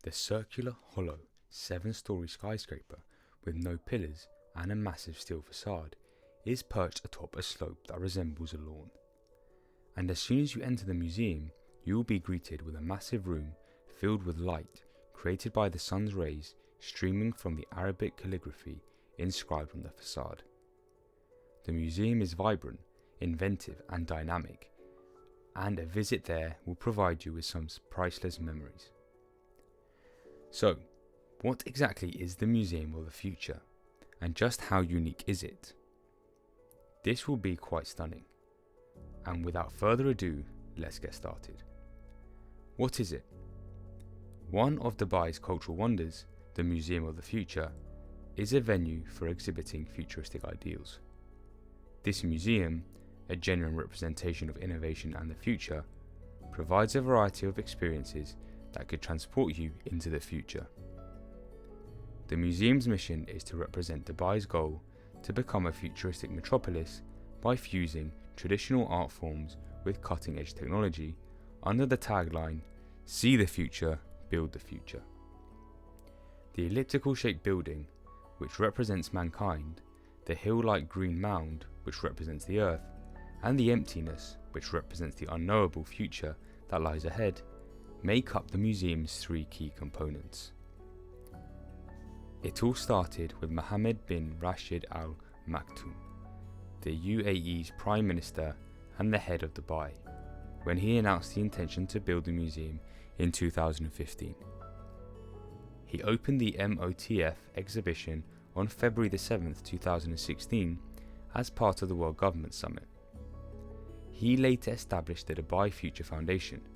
The circular, hollow, 7-story skyscraper with no pillars and a massive steel facade is perched atop a slope that resembles a lawn. And as soon as you enter the museum, you will be greeted with a massive room filled with light created by the sun's rays streaming from the Arabic calligraphy inscribed on the facade. The museum is vibrant, inventive and dynamic, and a visit there will provide you with some priceless memories. So, what exactly is the Museum of the Future, and just how unique is it? This will be quite stunning, and without further ado, let's get started. What is it? One of Dubai's cultural wonders, the Museum of the Future, is a venue for exhibiting futuristic ideals. This museum, a genuine representation of innovation and the future, provides a variety of experiences that could transport you into the future. The museum's mission is to represent Dubai's goal to become a futuristic metropolis by fusing traditional art forms with cutting-edge technology under the tagline, "See the future, build the future." The elliptical-shaped building, which represents mankind, the hill-like green mound, which represents the Earth, and the emptiness, which represents the unknowable future that lies ahead, make up the museum's 3 key components. It all started with Mohammed bin Rashid Al Maktoum, the UAE's Prime Minister and the head of Dubai, when he announced the intention to build the museum in 2015. He opened the MOTF exhibition on February 7, 2016 as part of the World Government Summit. He later established the Dubai Future Foundation,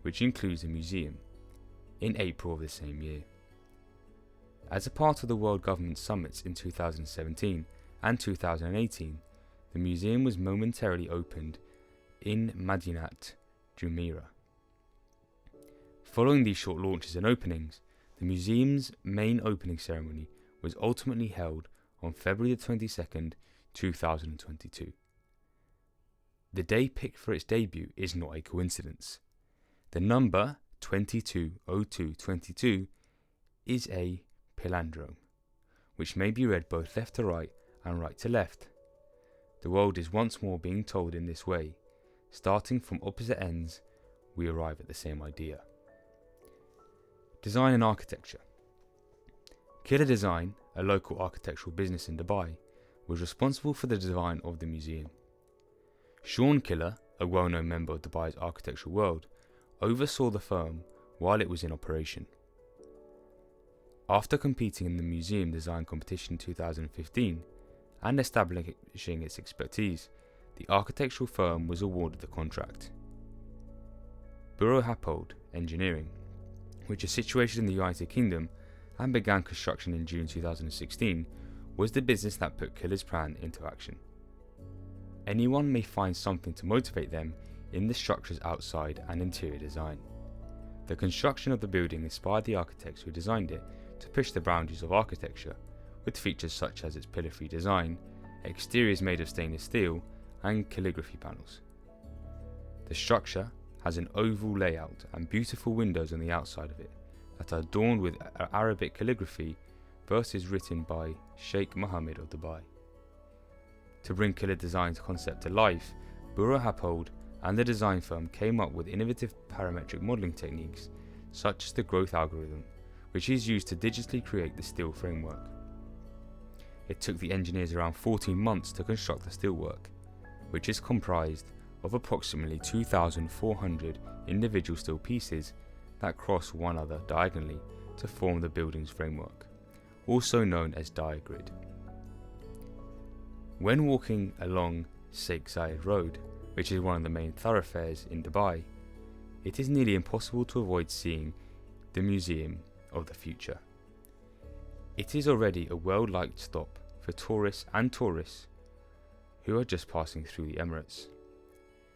which includes a museum, in April of the same year. As a part of the World Government Summits in 2017 and 2018, the museum was momentarily opened in Madinat Jumeirah. Following these short launches and openings, the museum's main opening ceremony was ultimately held on February 22, 2022. The day picked for its debut is not a coincidence. The number 220222 is a palindrome, which may be read both left to right and right to left. The world is once more being told in this way. Starting from opposite ends, we arrive at the same idea. Design and architecture. Killer Design, a local architectural business in Dubai, was responsible for the design of the museum. Sean Killer, a well-known member of Dubai's architectural world, oversaw the firm while it was in operation. After competing in the museum design competition in 2015 and establishing its expertise, the architectural firm was awarded the contract. Buro Happold Engineering, which is situated in the United Kingdom and began construction in June 2016, was the business that put Killer's plan into action. Anyone may find something to motivate them in the structure's outside and interior design. The construction of the building inspired the architects who designed it to push the boundaries of architecture, with features such as its pillar-free design, exteriors made of stainless steel, and calligraphy panels. The structure has an oval layout and beautiful windows on the outside of it that are adorned with Arabic calligraphy, verses written by Sheikh Mohammed of Dubai. To bring Killer Design's concept to life, Buro Happold and the design firm came up with innovative parametric modelling techniques such as the growth algorithm, which is used to digitally create the steel framework. It took the engineers around 14 months to construct the steelwork, which is comprised of approximately 2,400 individual steel pieces that cross one another diagonally to form the building's framework, also known as diagrid. When walking along Sheikh Zayed Road, which is one of the main thoroughfares in Dubai, it is nearly impossible to avoid seeing the Museum of the Future. It is already a well-liked stop for tourists who are just passing through the Emirates.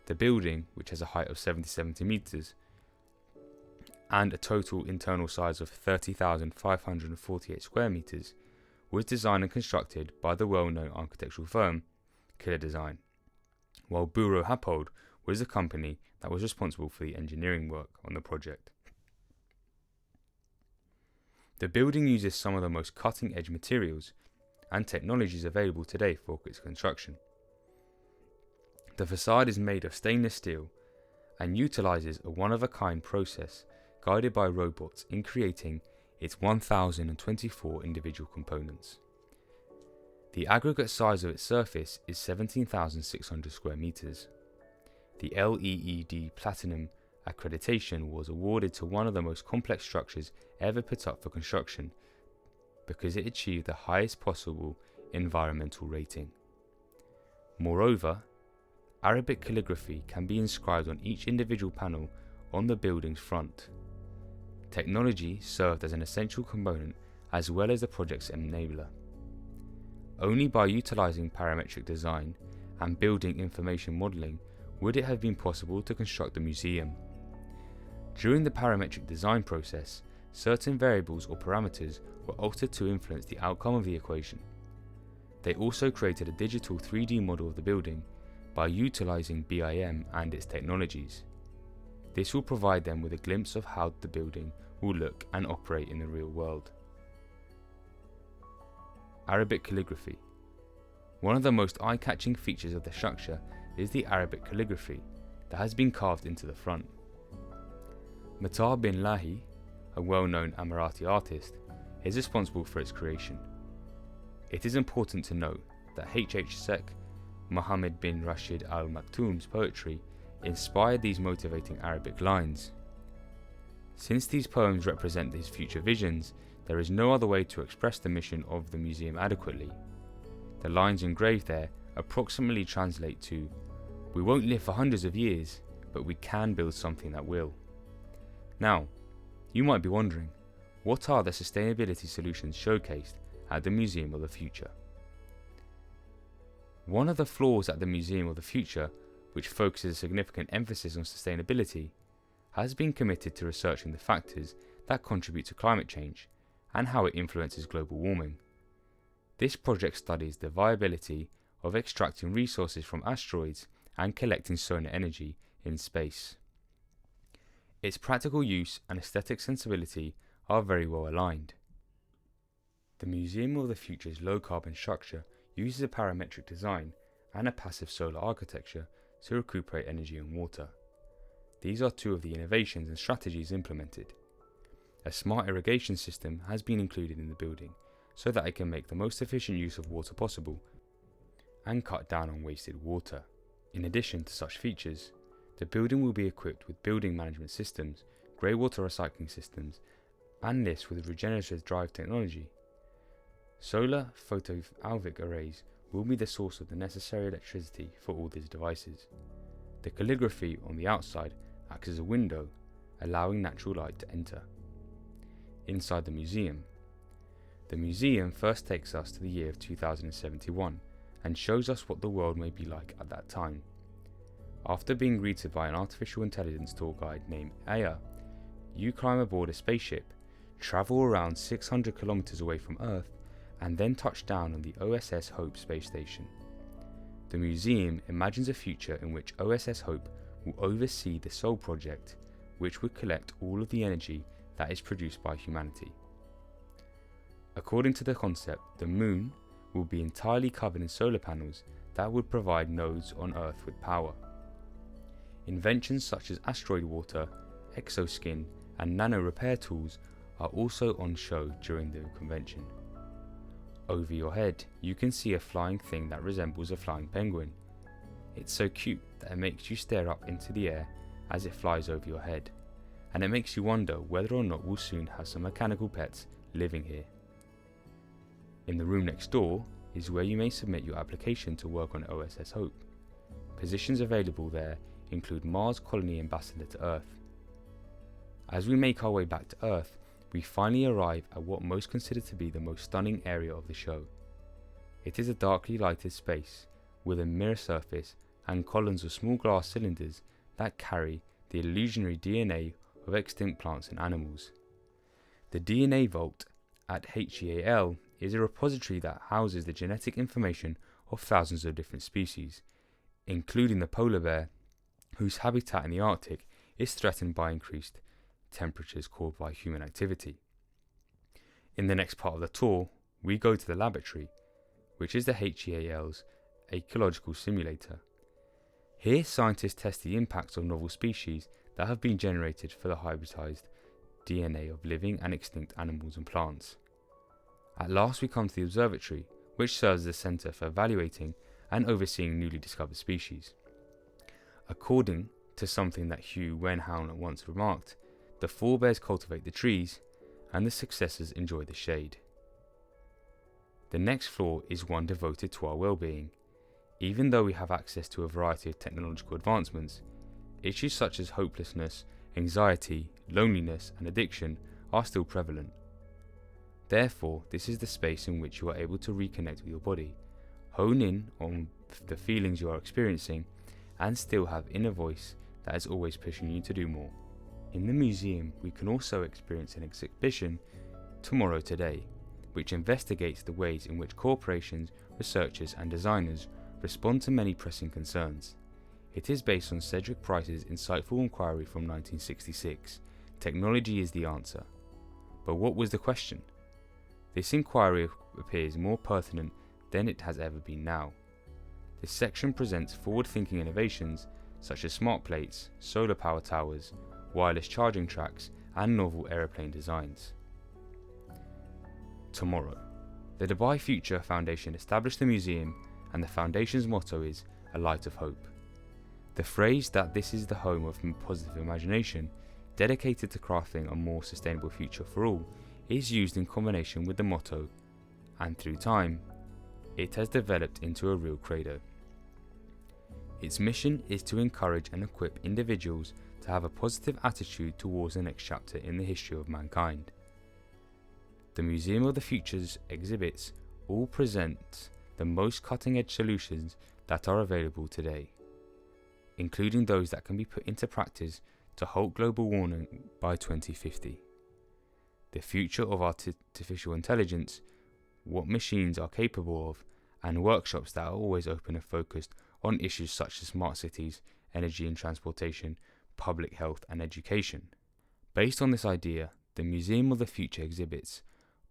The building, which has a height of 70 metres and a total internal size of 30,548 square metres, was designed and constructed by the well-known architectural firm Killer Design, while Buro Happold was the company that was responsible for the engineering work on the project. The building uses some of the most cutting-edge materials and technologies available today for its construction. The facade is made of stainless steel and utilizes a one-of-a-kind process guided by robots in creating its 1,024 individual components. The aggregate size of its surface is 17,600 square meters. The LEED Platinum accreditation was awarded to one of the most complex structures ever put up for construction because it achieved the highest possible environmental rating. Moreover, Arabic calligraphy can be inscribed on each individual panel on the building's front. Technology served as an essential component as well as the project's enabler. Only by utilizing parametric design and building information modeling would it have been possible to construct the museum. During the parametric design process, certain variables or parameters were altered to influence the outcome of the equation. They also created a digital 3D model of the building by utilizing BIM and its technologies. This will provide them with a glimpse of how the building will look and operate in the real world. Arabic calligraphy. One of the most eye-catching features of the structure is the Arabic calligraphy that has been carved into the front. Matar bin Lahi, a well-known Emirati artist, is responsible for its creation. It is important to note that H.H. Sheikh Mohammed bin Rashid Al Maktoum's poetry inspired these motivating Arabic lines. Since these poems represent his future visions, there is no other way to express the mission of the museum adequately. The lines engraved there approximately translate to, "We won't live for hundreds of years, but we can build something that will." Now, you might be wondering, what are the sustainability solutions showcased at the Museum of the Future? One of the flaws at the Museum of the Future, which focuses a significant emphasis on sustainability, has been committed to researching the factors that contribute to climate change and how it influences global warming. This project studies the viability of extracting resources from asteroids and collecting solar energy in space. Its practical use and aesthetic sensibility are very well aligned. The Museum of the Future's low-carbon structure uses a parametric design and a passive solar architecture to recuperate energy and water. These are two of the innovations and strategies implemented. A smart irrigation system has been included in the building so that it can make the most efficient use of water possible and cut down on wasted water. In addition to such features, the building will be equipped with building management systems, grey water recycling systems, and this with regenerative drive technology. Solar photovoltaic arrays will be the source of the necessary electricity for all these devices. The calligraphy on the outside acts as a window, allowing natural light to enter. Inside the museum first takes us to the year of 2071 and shows us what the world may be like at that time. After being greeted by an artificial intelligence tour guide named Aya, you climb aboard a spaceship, travel around 600 kilometers away from Earth, and then touch down on the OSS Hope space station. The museum imagines a future in which OSS Hope will oversee the Sol project, which would collect all of the energy that is produced by humanity. According to the concept, the moon will be entirely covered in solar panels that would provide nodes on Earth with power. Inventions such as asteroid water, exoskin, and nano repair tools are also on show during the convention. Over your head, you can see a flying thing that resembles a flying penguin. It's so cute that it makes you stare up into the air as it flies over your head, and it makes you wonder whether or not we'll soon have some mechanical pets living here. In the room next door is where you may submit your application to work on OSS Hope. Positions available there include Mars Colony Ambassador to Earth. As we make our way back to Earth, we finally arrive at what most consider to be the most stunning area of the show. It is a darkly lighted space with a mirror surface and columns of small glass cylinders that carry the illusionary DNA of extinct plants and animals. The DNA Vault at HEAL is a repository that houses the genetic information of thousands of different species, including the polar bear, whose habitat in the Arctic is threatened by increased temperatures caused by human activity. In the next part of the tour, we go to the laboratory, which is the HEAL's ecological simulator. Here, scientists test the impacts of novel species that have been generated for the hybridized DNA of living and extinct animals and plants. At last, we come to the observatory, which serves as a centre for evaluating and overseeing newly discovered species. According to something that Hugh Wenhound once remarked, the forebears cultivate the trees, and the successors enjoy the shade. The next floor is one devoted to our well-being. Even though we have access to a variety of technological advancements, issues such as hopelessness, anxiety, loneliness, and addiction are still prevalent. Therefore, this is the space in which you are able to reconnect with your body, hone in on the feelings you are experiencing, and still have inner voice that is always pushing you to do more. In the museum, we can also experience an exhibition, Tomorrow Today, which investigates the ways in which corporations, researchers, and designers respond to many pressing concerns. It is based on Cedric Price's insightful inquiry from 1966, "Technology is the answer." But what was the question? This inquiry appears more pertinent than it has ever been now. This section presents forward-thinking innovations such as smart plates, solar power towers, wireless charging tracks, and novel aeroplane designs. Tomorrow. The Dubai Future Foundation established the museum, and the foundation's motto is "A Light of Hope." The phrase that this is the home of positive imagination, dedicated to crafting a more sustainable future for all, is used in combination with the motto, and through time, it has developed into a real credo. Its mission is to encourage and equip individuals to have a positive attitude towards the next chapter in the history of mankind. The Museum of the Future's exhibits all present the most cutting-edge solutions that are available today, including those that can be put into practice to halt global warming by 2050. The future of artificial intelligence, what machines are capable of, and workshops that are always open and focused on issues such as smart cities, energy and transportation, public health and education. Based on this idea, the Museum of the Future exhibits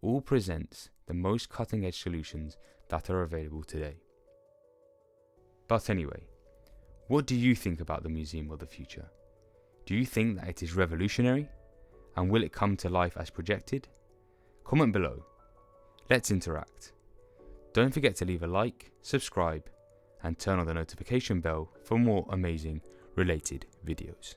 all presents the most cutting-edge solutions that are available today. But anyway, what do you think about the Museum of the Future? Do you think that it is revolutionary? And will it come to life as projected? Comment below. Let's interact. Don't forget to leave a like, subscribe, and turn on the notification bell for more amazing related videos.